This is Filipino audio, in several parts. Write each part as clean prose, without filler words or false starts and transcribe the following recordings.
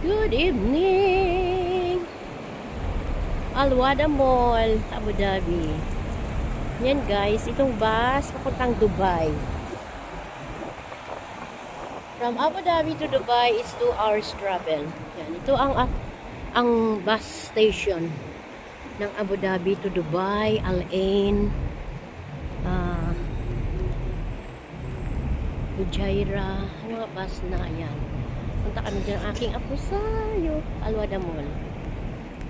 Good evening! Al-Wada Mall, Abu Dhabi. Yan guys, itong bus papuntang Dubai. From Abu Dhabi to Dubai is 2 hours travel. Yan, ito ang bus station ng Abu Dhabi to Dubai, Al Ain, Fujairah, mga bus na yan. Punta kami dyan ang aking apo sayo, Al-Wada Mall.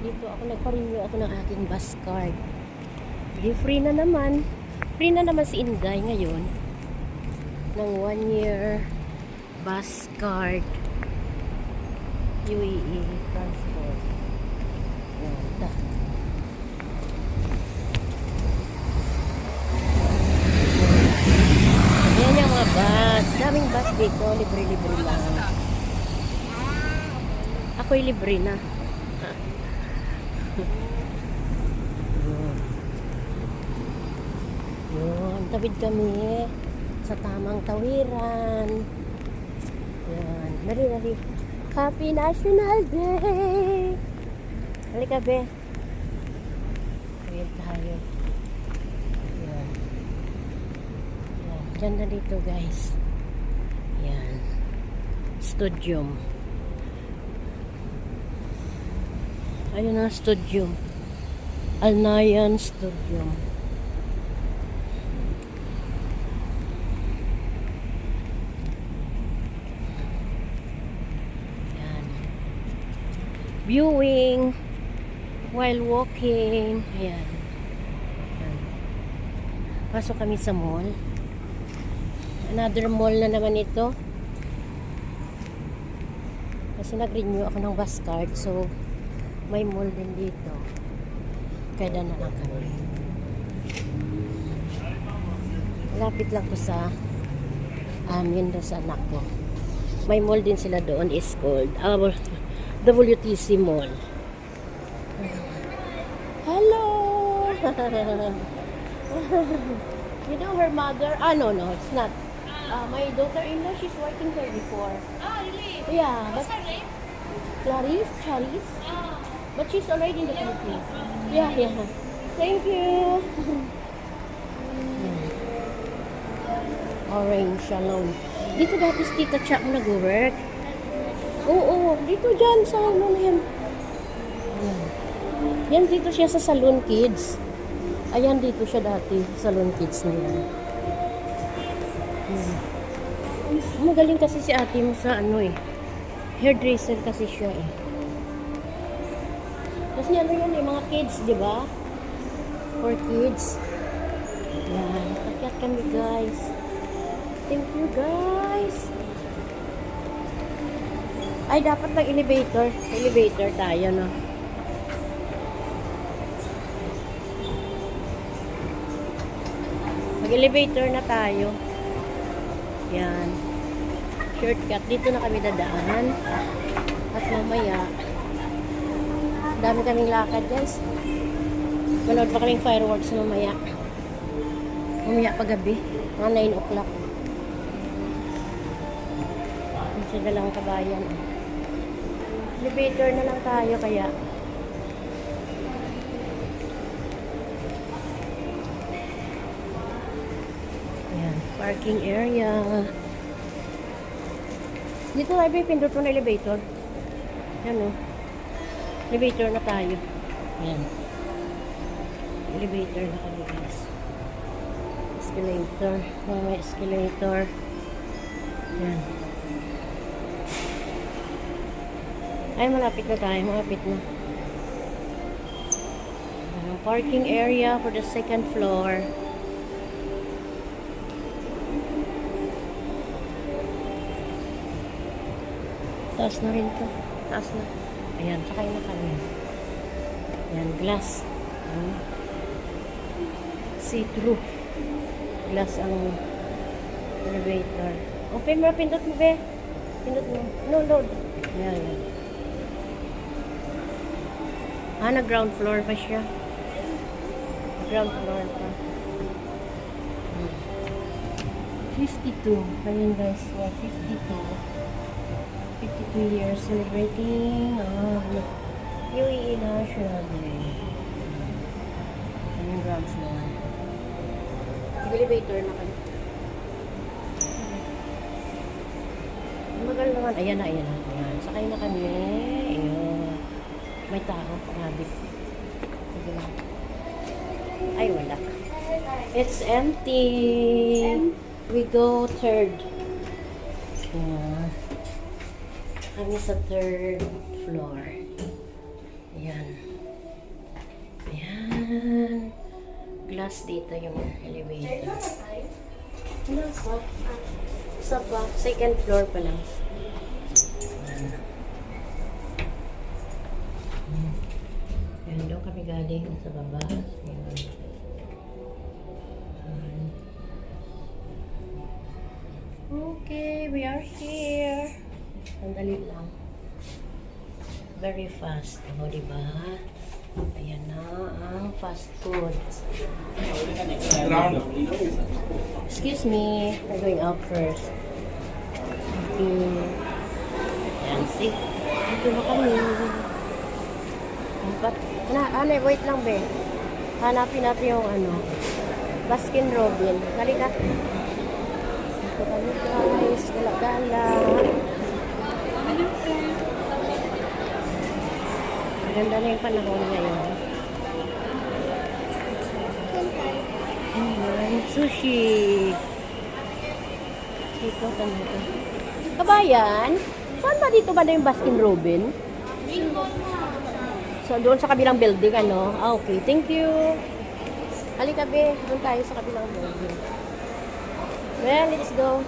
Dito ako nagpa-renew ako ng aking bus card. Di free na naman. Free na naman si Inday ngayon ng 1 year bus card. UAE transport. Yan. Yan yung mga bus. Daming bus dito. Libre-libre lang. Ako'y libre na. Yun. Tawid kami sa tamang tawiran. Yan. Dali. Happy National Day! Halika, be. Tawid tayo. Yan. Yan. Diyan na dito, guys. Yan. Studium. Ayun ang studium. Al Nahyan Studium. Yan. Viewing while walking. Ayan. Yan. Pasok kami sa mall. Another mall na naman ito. Kasi nag-renew ako ng bus card. So, may mall din dito. Kaya na lang kami. Lapit lang po sa amin sa anak ko. May mall din sila doon. Is called WTC Mall. Hello! You know her mother? No, it's not. My daughter-in-law, she's working there before. Oh, really? Yeah. What's her name? Charis. Oh. But she's already in the Philippines. Yeah. Thank you. Orange salon. Dito dati si Tita Cha mo nag-work. Oo, dito dyan sa salon yan. Yan dito siya sa Salon Kids. Ayan dito siya dati, Salon Kids na yan. Magaling kasi si ate mo sa hairdresser kasi siya eh. Kasi yan mga kids, di ba? For kids. Yan. Akyat kami, guys. Thank you, guys. Ay, dapat ng elevator. Elevator tayo, no? Mag-elevator na tayo. Yan. Shortcut. Dito na kami dadaan. At mamaya, dami kaming lakad, guys. Manood pa kaming fireworks mamaya. Mamaya paggabi. Mga 9 o'clock. Sa dalang kabayan. Elevator na lang tayo kaya. Ayan. Parking area. Dito tayo pindot mo na elevator. Yan o. Elevator na tayo. Ayan. Elevator na kami, guys. Escalator. May escalator. Ayan. Ay, malapit na tayo. Malapit na. Ayan. Parking area for the second floor. Taas na rin to. Taas na. Ayan, sakay na kami. Ayan, glass. See-through. Glass ang elevator. Open mo, pindot mo, be. Pindot mo. No, load. Ayan. Nag-ground floor pa siya. Ground floor pa. 52. Ayan, guys. 52. 52 We are celebrating UAE National Day. Yung ground floor. Elevator na kami. Magal naman. Ayan na, ayan na. Ayan. Sakay na kami. Ayun. May tao. Pangabit. Sige lang. Ay, wala. It's empty. We go third. Ayan. Kami sa third floor. Ayan. Ayan. Glass dito yung elevator. Ano pa? Isa pa. Second floor pa lang. Ayan, doon kami galing sa baba. Ayan. Okay, we are here. Sandali lang. Very fast. O, diba? Ayan na ang fast food. Excuse me. We're going out first. Okay. Ayan, see? Dito na kami. Wait lang, be. Hanapin natin yung Baskin Robin. Dali ka. Dito kami, guys. Gala-gala. Maganda na yung panahon ngayon. Ayan, sushi. Dito, dito. Kabayan, saan ba dito ba na yung Baskin Robin? So, doon sa kabilang building, okay, thank you. Halika, be. Doon tayo sa kabilang building. Well, let's go.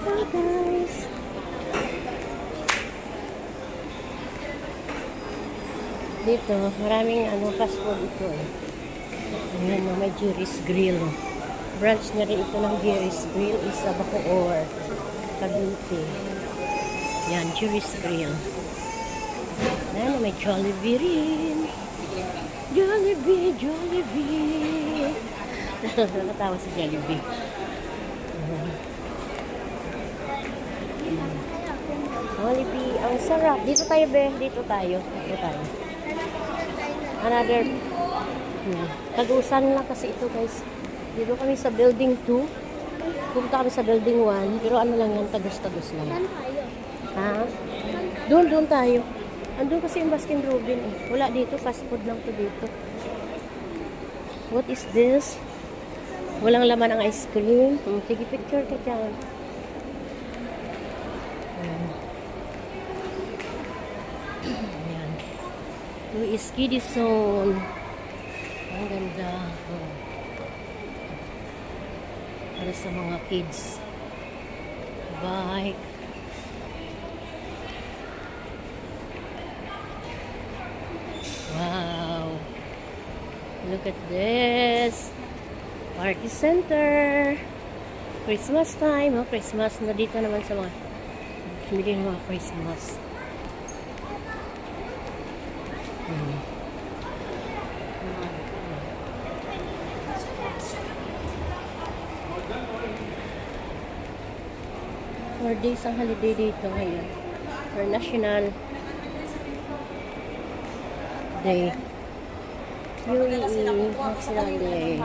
Hi, guys. Dito, maraming fast food ito eh. Ayan, may Jerry's Grill. Branch na rin ito ng Jerry's Grill is sa Bacoor, Cavite. Yan, Jerry's Grill. Ayan, may Jollibee rin. Jollibee, Jollibee. Nakatawa si Jollibee. Jollibee, ang sarap. Dito tayo, be. Dito tayo. Dito tayo. Another. Tagusan lang kasi ito, guys. Dito kami sa building 2. Pupunta kami sa building 1. Pero ano lang yan, tagus-tagus lang. Saan tayo? Ha? Doon tayo. Andun kasi yung Baskin Robin eh. Wala dito, fast food lang to dito. What is this? Walang laman ang ice cream. Sige, picture ka dyan. Ayan. Ito is kiddie zone. Ang ganda. Para sa mga kids. Bike. Wow. Look at this. Party center. Christmas time. Christmas na dito naman sa mga bili ng mga Christmas. For days ang holiday dito ngayon. For National Day. UAE National Day.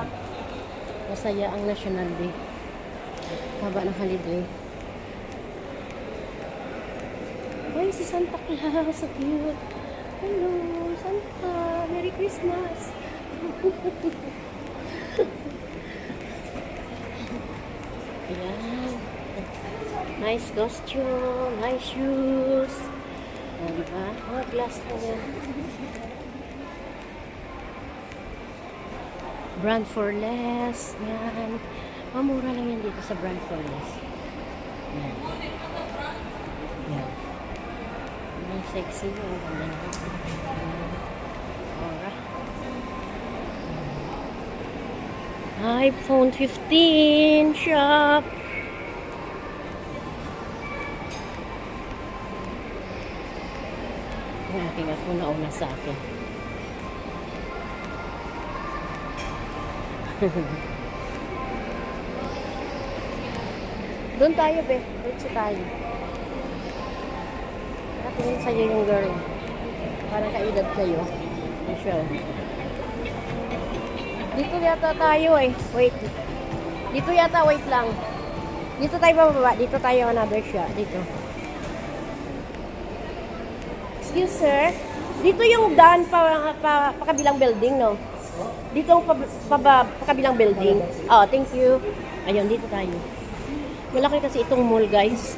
Masaya ang National Day. Haba ng holiday. Ay, si Santa Claus. So cute. Hello, Santa. Merry Christmas. Ayan. Nice costume. Nice shoes. Diba? Glass na yan. Brand for less. Yan. Mura lang yan dito sa brand for less. Yan. Yan. Ang sexy. Ang ganda na. Alright. iPhone 15 shop. Ang aking ako nauna sa akin. Doon tayo, be. Doon tayo. Tingin sa'yo yung girl. Parang kaedad kayo. Hindi siya. Dito yata tayo eh. Wait. Dito yata, wait lang. Dito tayo bababa. Dito tayo another shot. Dito. Excuse sir. Dito yung daan pa kabilang building, no? Dito pa kabilang building. Oh, thank you. Ayun, dito tayo. Malaki kasi itong mall, guys.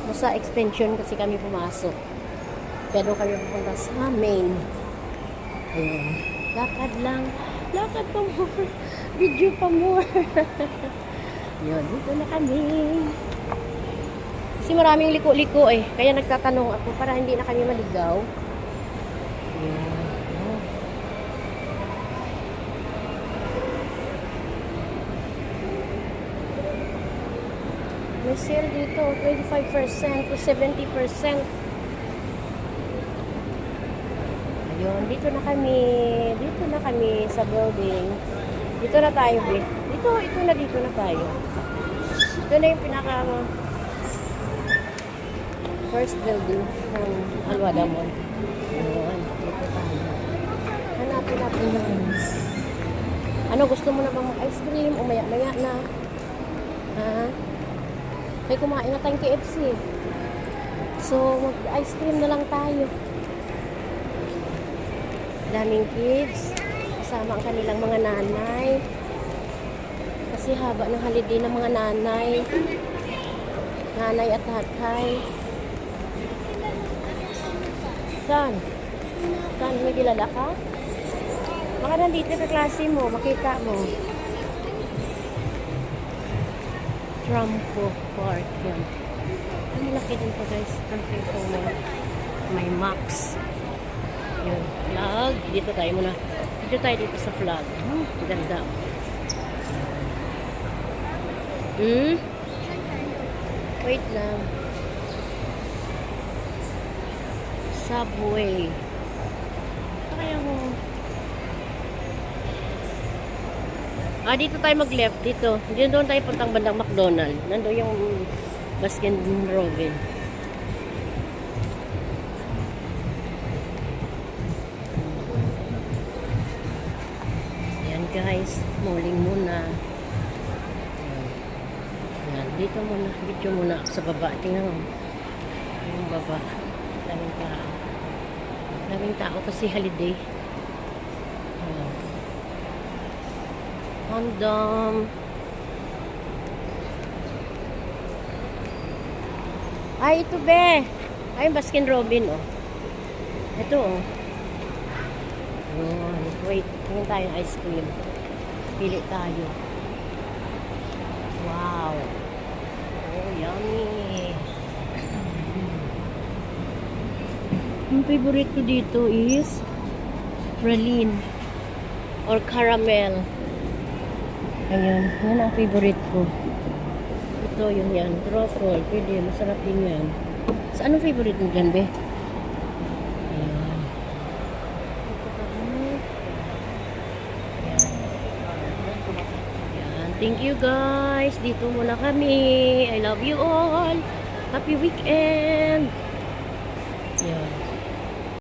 Nasa extension kasi kami pumasok. Pero kami pupunta sa main. Ayun. Lakad lang. Lakad pa more. Video pa more. Yun, dito na kami. Kasi maraming liko-liko eh. Kaya nagtatanong ako para hindi na kami maligaw. Ayan. Oh. May sale dito. 25% to 70%. Ayun. Dito na kami. Dito na kami sa building. Dito na tayo, be. Dito na tayo. Ito na yung pinaka first building ng Alwada Mall. Ayan, dito tayo. Hanapin natin yung ano, gusto mo na bang mag-ice cream o maya-maya na? Ha? Kaya kumain na tayong KFC. So, mag-ice cream na lang tayo. Daming kids. Kasama ang kanilang mga nanay. Kasi haba ng holiday ng mga nanay. Nanay at tatay. Saan? Saan? May kilala ka? Baka nandito sa klase mo, makita mo. Trampo Park. Yan. Ang laki din po guys. Ang po mo. May Max. Yun. Flag. Dito tayo muna. Dito tayo dito sa flag. Ganda. Wait lang. Subway. Kaya mo. Dito tayo mag-left. Dito. Doon tayo puntang bandang McDonald. Nandun yung Baskin Robbins. Ayan guys. Muling muna. Ayan. Dito muna. Video muna sa baba. Tingnan mo. Yung baba. Daming tao. Daming tao kasi holiday. Condom. Ay, ito be. Ay, Baskin Robbins, oh. Ito, oh. Wait, tingin tayo ng ice cream. Pili tayo. Wow. Oh, yummy. Ang favorite ko dito is praline or caramel. Ayan, yan ang favorite ko. Ito yung yan, truffle. Pwede, masarap din yan. Sa anong favorite mo dyan, be? Ayan. Ayan. Thank you guys. Dito muna kami. I love you all. Happy weekend. Ayan.